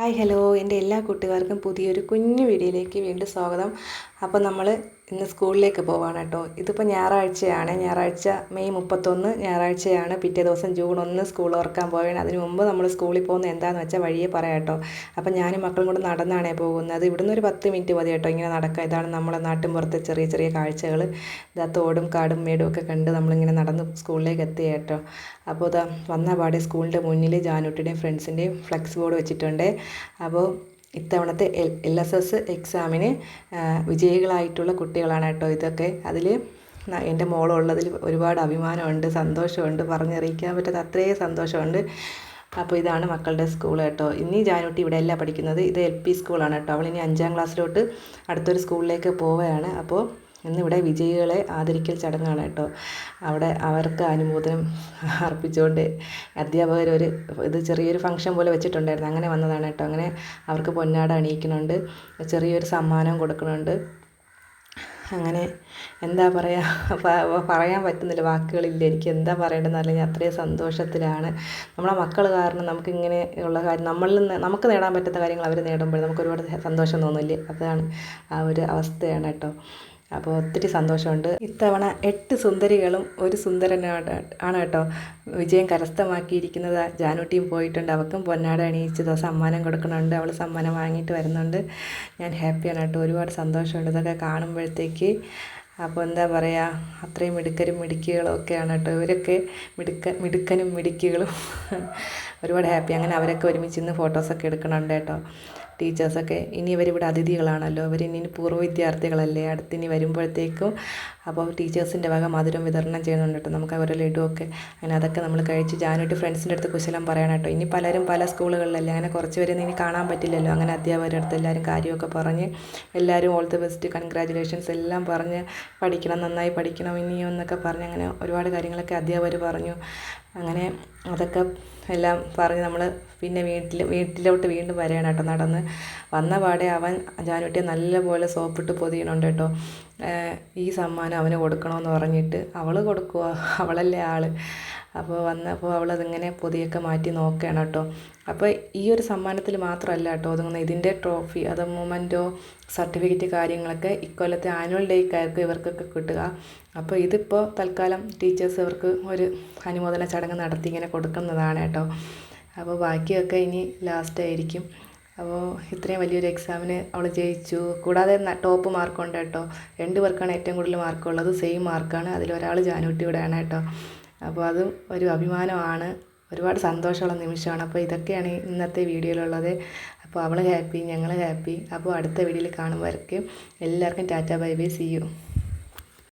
Hi hello എൻ്റെ എല്ലാ കൂട്ടുകാർക്കും പുതിയൊരു കുഞ്ഞു വീഡിയോയിലേക്ക് വീണ്ടും സ്വാഗതം. അപ്പോൾ നമ്മൾ ഇന്ന് സ്കൂളിലേക്ക് പോവാണ് കേട്ടോ. ഇതിപ്പോൾ ഞായറാഴ്ചയാണ്. ഞായറാഴ്ച മെയ് 31 ഞായറാഴ്ചയാണ്. പിറ്റേ ദിവസം ജൂൺ 1 സ്കൂൾ തുറക്കാൻ പോവുകയാണ്. അതിന് മുമ്പ് നമ്മൾ സ്കൂളിൽ പോകുന്നത് എന്താണെന്ന് വെച്ചാൽ വഴിയെ പറയാം കേട്ടോ. അപ്പോൾ ഞാനും മക്കളും കൂടെ നടന്നാണ് പോകുന്നത്. ഇവിടുന്ന് ഒരു 10 മിനിറ്റ് മതി കേട്ടോ ഇങ്ങനെ നടക്കുക. ഇതാണ് നമ്മളെ നാട്ടിൻപുറത്തെ ചെറിയ ചെറിയ കാഴ്ചകൾ. ഇതാ തോടും കാടും മേടും ഒക്കെ കണ്ട് നമ്മളിങ്ങനെ നടന്ന് സ്കൂളിലേക്ക് എത്തി കേട്ടോ. അപ്പോൾ ഇതാ വന്ന പാടെ സ്കൂളിൻ്റെ മുന്നിൽ ജാനൂട്ടിയുടെയും ഫ്രണ്ട്സിൻ്റെയും ഫ്ലെക്സ് ബോർഡ് വെച്ചിട്ടുണ്ട്. അപ്പോൾ ഇത്തവണത്തെ LSS എക്സാമിന് വിജയികളായിട്ടുള്ള കുട്ടികളാണ് കേട്ടോ ഇതൊക്കെ. അതിൽ എൻ്റെ മോളുള്ളതിൽ ഒരുപാട് അഭിമാനമുണ്ട്, സന്തോഷമുണ്ട്, പറഞ്ഞറിയിക്കാൻ പറ്റാത്ത അത്രയും സന്തോഷമുണ്ട്. അപ്പോൾ ഇതാണ് മക്കളുടെ സ്കൂൾ കേട്ടോ. ഇനി ജാനൂട്ടി ഇവിടെ അല്ല പഠിക്കുന്നത്, ഇത് LP സ്കൂളാണ് കേട്ടോ. അവളിനി 5ാം ക്ലാസ്സിലോട്ട് അടുത്തൊരു സ്കൂളിലേക്ക് പോവുകയാണ്. അപ്പോൾ ഇന്നിവിടെ വിജയികളെ ആദരിക്കൽ ചടങ്ങാണ് കേട്ടോ. അവിടെ അവർക്ക് അനുമോദനം അർപ്പിച്ചുകൊണ്ട് അധ്യാപകർ ഇത് ചെറിയൊരു ഫംഗ്ഷൻ പോലെ വെച്ചിട്ടുണ്ടായിരുന്നു. അങ്ങനെ വന്നതാണ് കേട്ടോ. അങ്ങനെ അവർക്ക് പൊന്നാട അണിയിക്കുന്നുണ്ട്, ചെറിയൊരു സമ്മാനം കൊടുക്കുന്നുണ്ട്. അങ്ങനെ എന്താ പറയുക, പറയാൻ പറ്റുന്നില്ല, വാക്കുകളില്ല. എനിക്ക് എന്താ പറയേണ്ടതെന്ന് അറിയില്ല. അത്രയും സന്തോഷത്തിലാണ്. നമ്മളെ മക്കൾ കാരണം നമുക്കിങ്ങനെ ഉള്ള കാര്യം നമുക്ക് നേടാൻ പറ്റുന്ന കാര്യങ്ങൾ അവർ നേടുമ്പോൾ നമുക്ക് ഒരുപാട് സന്തോഷം തോന്നില്ലേ. അതാണ് ആ ഒരു അവസ്ഥയാണ് കേട്ടോ. അപ്പോൾ ഒത്തിരി സന്തോഷമുണ്ട്. ഇത്തവണ 8 സുന്ദരികളും ഒരു സുന്ദരനാണ് കേട്ടോ വിജയം കരസ്ഥമാക്കിയിരിക്കുന്നത്. ജാനൂട്ടിയും പോയിട്ടുണ്ട്, അവൾക്കും പൊന്നാട അണിയിച്ചത് സമ്മാനം കൊടുക്കുന്നുണ്ട്. അവൾ സമ്മാനം വാങ്ങിയിട്ട് വരുന്നുണ്ട്. ഞാൻ ഹാപ്പിയാണ് കേട്ടോ. ഒരുപാട് സന്തോഷമുണ്ട് ഇതൊക്കെ കാണുമ്പോഴത്തേക്ക്. അപ്പോൾ എന്താ പറയുക, അത്രയും മിടുക്കരും മിടുക്കികളും ഒക്കെയാണ് കേട്ടോ ഇവരൊക്കെ. മിടുക്കനും മിടുക്കികളും ഒരുപാട് ഹാപ്പി. അങ്ങനെ അവരൊക്കെ ഒരുമിച്ച് ഇന്ന് ഫോട്ടോസൊക്കെ എടുക്കണുണ്ട് കേട്ടോ. ടീച്ചേഴ്സൊക്കെ ഇനി ഇവരിവിടെ അതിഥികളാണല്ലോ, ഇനി പൂർവ്വ വിദ്യാർത്ഥികളല്ലേ അടുത്തിനി വരുമ്പോഴത്തേക്കും. അപ്പോൾ ടീച്ചേഴ്സിൻ്റെ വക മധുരം വിതരണം ചെയ്യുന്നുണ്ട് കേട്ടോ. നമുക്ക് അവരുടെ ലഡുവൊക്കെ അങ്ങനെ അതൊക്കെ നമ്മൾ കഴിച്ച് ജാനൂട്ടി ഫ്രണ്ട്സിൻ്റെ അടുത്ത് കുശലം പറയണം കേട്ടോ. ഇനി പലരും പല സ്കൂളുകളിലല്ലേ, അങ്ങനെ കുറച്ച് പേരെ ഇനി കാണാൻ പറ്റില്ലല്ലോ. അങ്ങനെ അധ്യാപകരുടെ അടുത്ത് എല്ലാവരും കാര്യമൊക്കെ പറഞ്ഞ് എല്ലാവരും ഓൾ ദി ബെസ്റ്റ്, കൺഗ്രാജുലേഷൻസ് എല്ലാം പറഞ്ഞ് പഠിക്കണം, നന്നായി പഠിക്കണം ഇനിയും എന്നൊക്കെ പറഞ്ഞ് അങ്ങനെ ഒരുപാട് കാര്യങ്ങളൊക്കെ അധ്യാപകർ പറഞ്ഞു. അങ്ങനെ അതൊക്കെ എല്ലാം പറഞ്ഞ് നമ്മൾ പിന്നെ വീട്ടിലോട്ട് വീണ്ടും വരികയാണ് കേട്ടോ. നടന്ന് വന്ന പാടെ അവൻ ജാനൂട്ടിയെ നല്ലപോലെ സോപ്പിട്ട് പൊതിയണുണ്ട് കേട്ടോ. ഈ സമ്മാനം അവന് കൊടുക്കണമെന്ന് പറഞ്ഞിട്ട് അവൾ കൊടുക്കുക, അവളല്ലേ ആൾ. അപ്പോൾ വന്നപ്പോൾ അവളതിങ്ങനെ പൊതിയൊക്കെ മാറ്റി നോക്കുകയാണ് കേട്ടോ. അപ്പോൾ ഈ ഒരു സമ്മാനത്തിൽ മാത്രമല്ല കേട്ടോ ഒതുങ്ങുന്നത്. ഇതിൻ്റെ ട്രോഫി, അത് മൊമെൻറ്റോ, സർട്ടിഫിക്കറ്റ് കാര്യങ്ങളൊക്കെ ഇക്കൊല്ലത്തെ ആനുവൽ ഡേക്കാർക്ക് ഇവർക്കൊക്കെ കിട്ടുക. അപ്പോൾ ഇതിപ്പോൾ തൽക്കാലം ടീച്ചേഴ്സ് ഇവർക്ക് ഒരു അനുമോദന ചടങ്ങ് നടത്തി ഇങ്ങനെ കൊടുക്കുന്നതാണ് കേട്ടോ. അപ്പോൾ ബാക്കിയൊക്കെ ഇനി ലാസ്റ്റ് ആയിരിക്കും. അപ്പോൾ ഇത്രയും വലിയൊരു എക്സാമിന് അവൾ ജയിച്ചു. കൂടാതെ ടോപ്പ് മാർക്കുണ്ട് കേട്ടോ. 2 പേർക്കാണ് ഏറ്റവും കൂടുതൽ മാർക്കുള്ളത്, സെയിം മാർക്കാണ്. അതിലൊരാൾ ജാനൂട്ടിയുടെയാണ് കേട്ടോ. അപ്പോൾ അതും ഒരു അഭിമാനമാണ്, ഒരുപാട് സന്തോഷമുള്ള നിമിഷമാണ്. അപ്പോൾ ഇതൊക്കെയാണ് ഇന്നത്തെ വീഡിയോയിലുള്ളത്. അപ്പോൾ അവൾ ഹാപ്പി, ഞങ്ങൾ ഹാപ്പി. അപ്പോൾ അടുത്ത വീഡിയോയിൽ കാണുമ്പോഴേക്കും എല്ലാവർക്കും tata bye bye, see U.